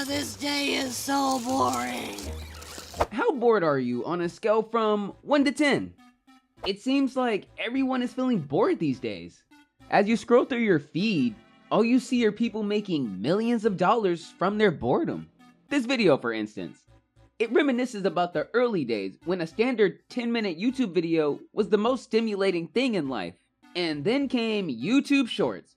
This day is so boring. How bored are you on a scale from 1 to 10? It seems like everyone is feeling bored these days. As you scroll through your feed, all you see are people making millions of dollars from their boredom. This video, for instance, it reminisces about the early days when a standard 10-minute YouTube video was the most stimulating thing in life. And then came YouTube Shorts,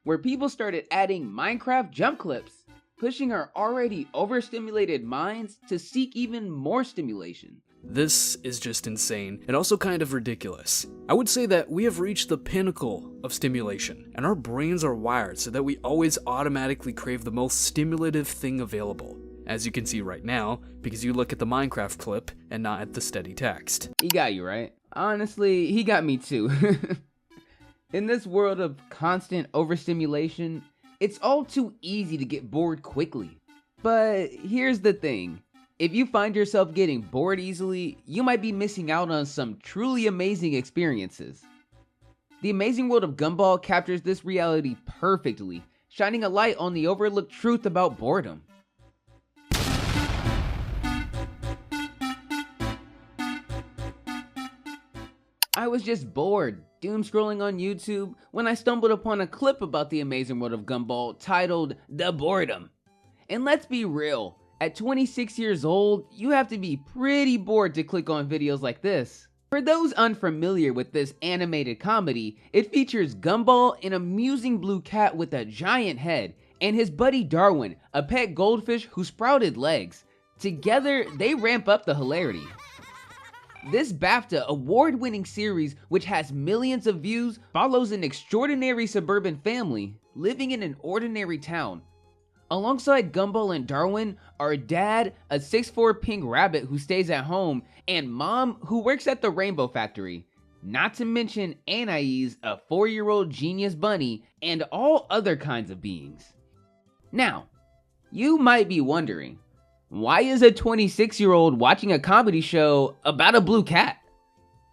where people started adding Minecraft jump clips, pushing our already overstimulated minds to seek even more stimulation. This is just insane and also kind of ridiculous. I would say that we have reached the pinnacle of stimulation, and our brains are wired so that we always automatically crave the most stimulative thing available, as you can see right now, because you look at the Minecraft clip and not at the steady text. He got you, right? Honestly, he got me too. In this world of constant overstimulation, it's all too easy to get bored quickly. But here's the thing. If you find yourself getting bored easily, you might be missing out on some truly amazing experiences. The Amazing World of Gumball captures this reality perfectly, shining a light on the overlooked truth about boredom. I was just bored, doom scrolling on YouTube, when I stumbled upon a clip about the Amazing World of Gumball titled The Boredom. And let's be real, at 26 years old, you have to be pretty bored to click on videos like this. For those unfamiliar with this animated comedy, it features Gumball, an amusing blue cat with a giant head, and his buddy Darwin, a pet goldfish who sprouted legs. Together, they ramp up the hilarity. This BAFTA award-winning series, which has millions of views, follows an extraordinary suburban family living in an ordinary town. Alongside Gumball and Darwin are Dad, a 6'4" pink rabbit who stays at home, and Mom, who works at the Rainbow Factory. Not to mention Anais, a 4-year-old genius bunny, and all other kinds of beings. Now, you might be wondering, why is a 26-year-old watching a comedy show about a blue cat?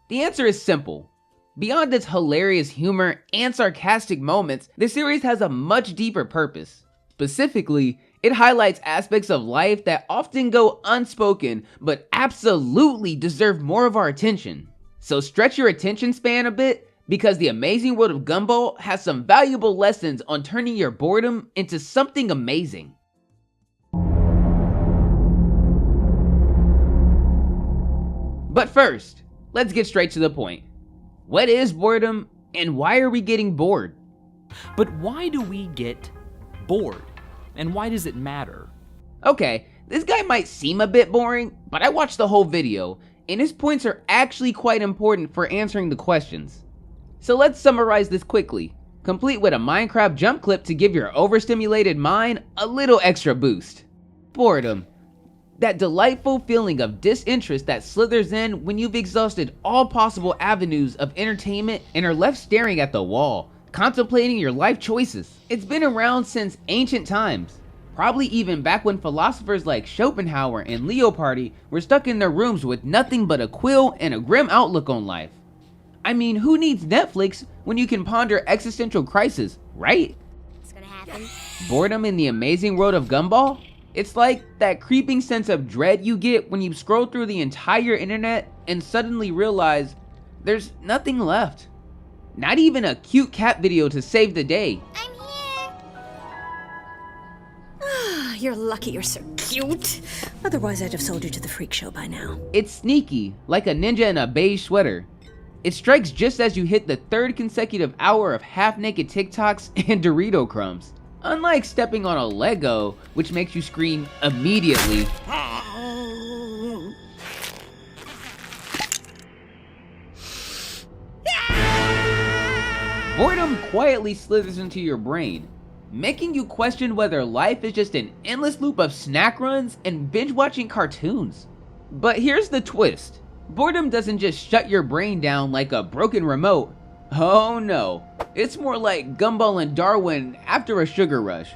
The answer is simple. Beyond its hilarious humor and sarcastic moments, the series has a much deeper purpose. Specifically, it highlights aspects of life that often go unspoken, but absolutely deserve more of our attention. So stretch your attention span a bit, because the Amazing World of Gumball has some valuable lessons on turning your boredom into something amazing. But first, let's get straight to the point. What is boredom, and why are we getting bored? But why do we get bored? And why does it matter? Okay, this guy might seem a bit boring, but I watched the whole video, and his points are actually quite important for answering the questions. So let's summarize this quickly, complete with a Minecraft jump clip to give your overstimulated mind a little extra boost. Boredom. That delightful feeling of disinterest that slithers in when you've exhausted all possible avenues of entertainment and are left staring at the wall, contemplating your life choices. It's been around since ancient times, probably even back when philosophers like Schopenhauer and Leopardi were stuck in their rooms with nothing but a quill and a grim outlook on life. I mean, who needs Netflix when you can ponder existential crisis, right? What's gonna happen? Boredom in the Amazing World of Gumball? It's like that creeping sense of dread you get when you scroll through the entire internet and suddenly realize there's nothing left. Not even a cute cat video to save the day. I'm here. You're lucky you're so cute. Otherwise, I'd have sold you to the freak show by now. It's sneaky, like a ninja in a beige sweater. It strikes just as you hit the third consecutive hour of half-naked TikToks and Dorito crumbs. Unlike stepping on a Lego, which makes you scream immediately. Boredom quietly slithers into your brain, making you question whether life is just an endless loop of snack runs and binge-watching cartoons. But here's the twist. Boredom doesn't just shut your brain down like a broken remote. Oh no, it's more like Gumball and Darwin after a sugar rush,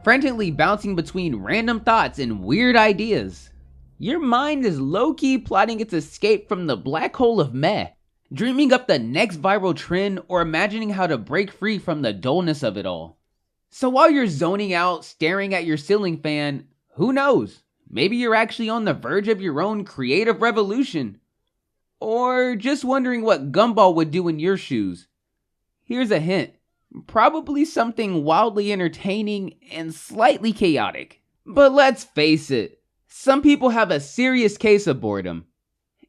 frantically bouncing between random thoughts and weird ideas. Your mind is low-key plotting its escape from the black hole of meh, dreaming up the next viral trend or imagining how to break free from the dullness of it all. So while you're zoning out, staring at your ceiling fan, Who knows? Maybe you're actually on the verge of your own creative revolution. Or just wondering what Gumball would do in your shoes. Here's a hint. Probably something wildly entertaining and slightly chaotic. But let's face it, some people have a serious case of boredom.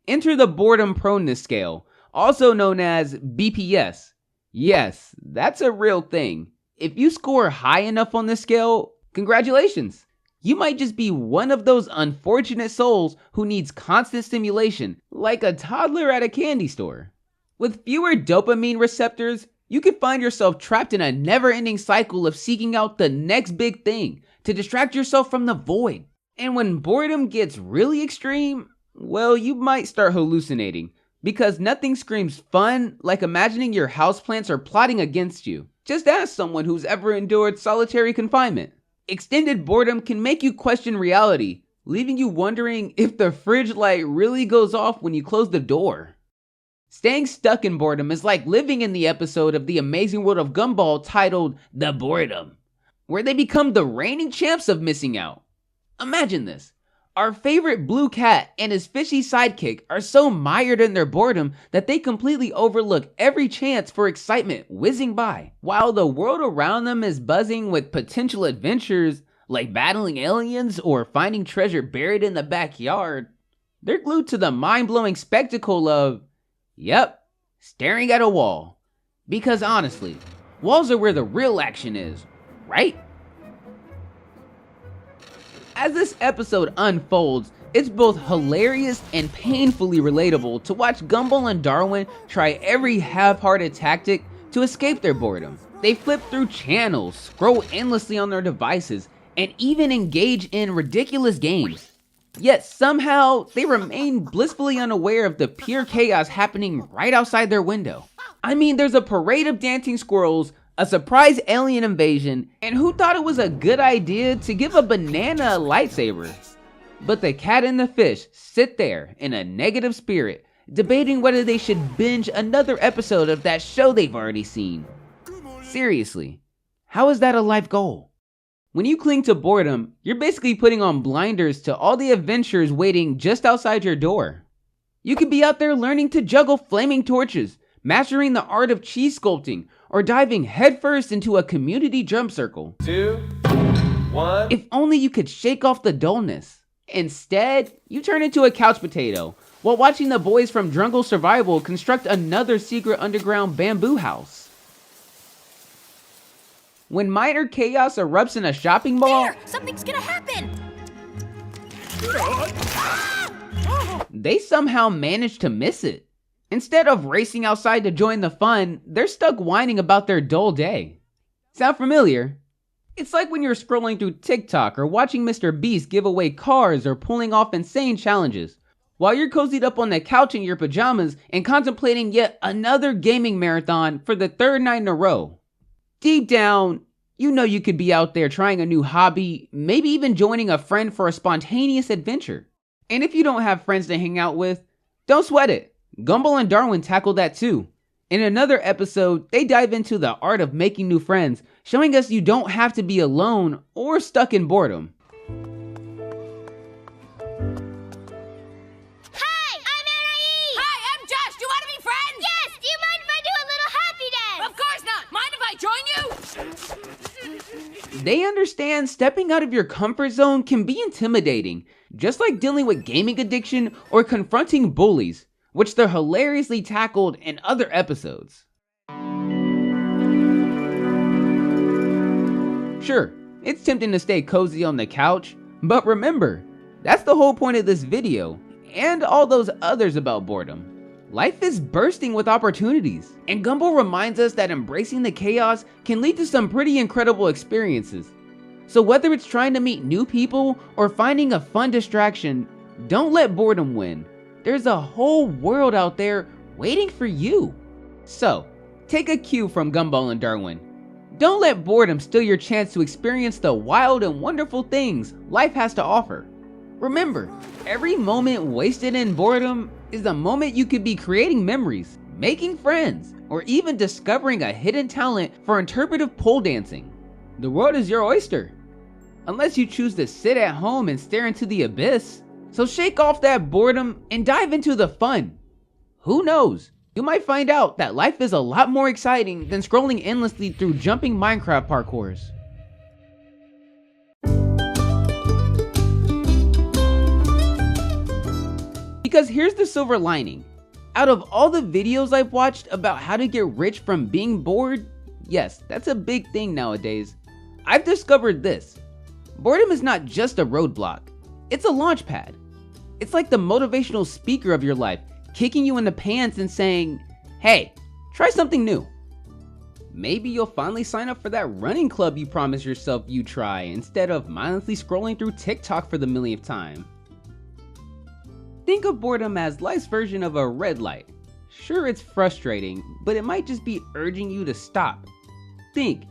Enter the boredom proneness scale, also known as BPS. Yes, that's a real thing. If you score high enough on this scale, congratulations. You might just be one of those unfortunate souls who needs constant stimulation, like a toddler at a candy store. With fewer dopamine receptors, you could find yourself trapped in a never-ending cycle of seeking out the next big thing to distract yourself from the void. And when boredom gets really extreme, well, you might start hallucinating, because nothing screams fun like imagining your houseplants are plotting against you. Just ask someone who's ever endured solitary confinement. Extended boredom can make you question reality, leaving you wondering if the fridge light really goes off when you close the door. Staying stuck in boredom is like living in the episode of The Amazing World of Gumball titled The Boredom, where they become the reigning champs of missing out. Imagine this. Our favorite blue cat and his fishy sidekick are so mired in their boredom that they completely overlook every chance for excitement whizzing by. While the world around them is buzzing with potential adventures like battling aliens or finding treasure buried in the backyard, they're glued to the mind-blowing spectacle of, staring at a wall. Because honestly, walls are where the real action is, right? As this episode unfolds, it's both hilarious and painfully relatable to watch Gumball and Darwin try every half-hearted tactic to escape their boredom. They flip through channels, scroll endlessly on their devices, and even engage in ridiculous games. Yet somehow, they remain blissfully unaware of the pure chaos happening right outside their window. I mean, there's a parade of dancing squirrels, a surprise alien invasion, and who thought it was a good idea to give a banana a lightsaber? But the cat and the fish sit there in a negative spirit, debating whether they should binge another episode of that show they've already seen. Seriously, how is that a life goal? When you cling to boredom, you're basically putting on blinders to all the adventures waiting just outside your door. You could be out there learning to juggle flaming torches, mastering the art of cheese sculpting, or diving headfirst into a community drum circle. 2, 1. If only you could shake off the dullness. Instead, you turn into a couch potato while watching the boys from Jungle Survival construct another secret underground bamboo house. When minor chaos erupts in a shopping mall, There! Something's gonna happen! they somehow manage to miss it. Instead of racing outside to join the fun, they're stuck whining about their dull day. Sound familiar? It's like when you're scrolling through TikTok or watching Mr. Beast give away cars or pulling off insane challenges, while you're cozied up on the couch in your pajamas and contemplating yet another gaming marathon for the third night in a row. Deep down, you know you could be out there trying a new hobby, maybe even joining a friend for a spontaneous adventure. And if you don't have friends to hang out with, don't sweat it. Gumball and Darwin tackled that too. In another episode, they dive into the art of making new friends, showing us you don't have to be alone or stuck in boredom. Hi, I'm Anaïs! Hi, I'm Josh. Do you want to be friends? Yes! Do you mind if I do a little happy dance? Of course not! Mind if I join you? They understand stepping out of your comfort zone can be intimidating, just like dealing with gaming addiction or confronting bullies, which they're hilariously tackled in other episodes. Sure, it's tempting to stay cozy on the couch, but remember, that's the whole point of this video, and all those others about boredom. Life is bursting with opportunities, and Gumball reminds us that embracing the chaos can lead to some pretty incredible experiences. So whether it's trying to meet new people or finding a fun distraction, don't let boredom win. There's a whole world out there waiting for you. So, take a cue from Gumball and Darwin. Don't let boredom steal your chance to experience the wild and wonderful things life has to offer. Remember, every moment wasted in boredom is the moment you could be creating memories, making friends, or even discovering a hidden talent for interpretive pole dancing. The world is your oyster. unless you choose to sit at home and stare into the abyss. So shake off that boredom and dive into the fun. Who knows? You might find out that life is a lot more exciting than scrolling endlessly through jumping Minecraft parkours. Because here's the silver lining. Out of all the videos I've watched about how to get rich from being bored, yes, that's a big thing nowadays, I've discovered this. Boredom is not just a roadblock, it's a launch pad. It's like the motivational speaker of your life, kicking you in the pants and saying, hey, try something new. Maybe you'll finally sign up for that running club you promised yourself you'd try instead of mindlessly scrolling through TikTok for the millionth time. Think of boredom as life's version of a red light. Sure, it's frustrating, but it might just be urging you to stop, think,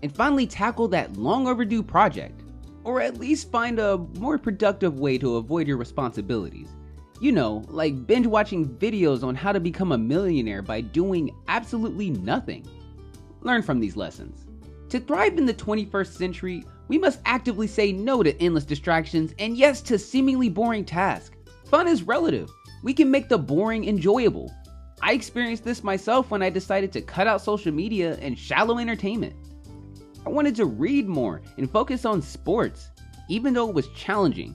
and finally tackle that long overdue project. Or at least find a more productive way to avoid your responsibilities. You know, like binge watching videos on how to become a millionaire by doing absolutely nothing. Learn from these lessons. To thrive in the 21st century, we must actively say no to endless distractions and yes to seemingly boring tasks. Fun is relative. We can make the boring enjoyable. I experienced this myself when I decided to cut out social media and shallow entertainment. I wanted to read more and focus on sports, even though it was challenging.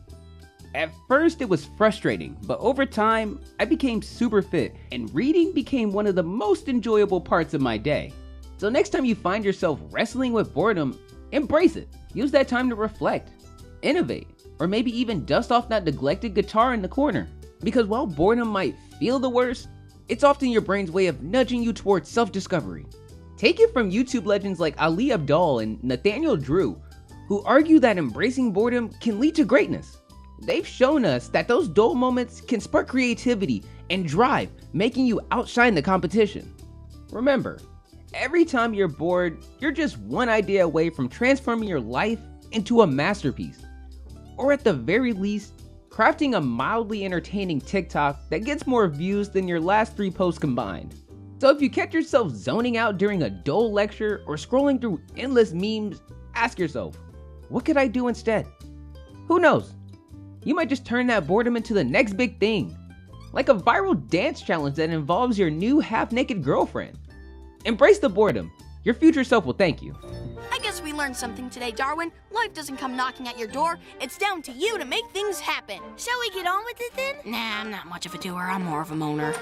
At first it was frustrating, but over time, I became super fit and reading became one of the most enjoyable parts of my day. So next time you find yourself wrestling with boredom, embrace it. Use that time to reflect, innovate, or maybe even dust off that neglected guitar in the corner. Because while boredom might feel the worst, it's often your brain's way of nudging you towards self-discovery. Take it from YouTube legends like Ali Abdaal and Nathaniel Drew, who argue that embracing boredom can lead to greatness. They've shown us that those dull moments can spark creativity and drive, making you outshine the competition. Remember, every time you're bored, you're just one idea away from transforming your life into a masterpiece. Or at the very least, crafting a mildly entertaining TikTok that gets more views than your last 3 posts combined. So if you catch yourself zoning out during a dull lecture or scrolling through endless memes, ask yourself, what could I do instead? Who knows? You might just turn that boredom into the next big thing. Like a viral dance challenge that involves your new half-naked girlfriend. Embrace the boredom. Your future self will thank you. I guess we learned something today, Darwin. Life doesn't come knocking at your door. It's down to you to make things happen. Shall we get on with it then? Nah, I'm not much of a doer. I'm more of a moaner.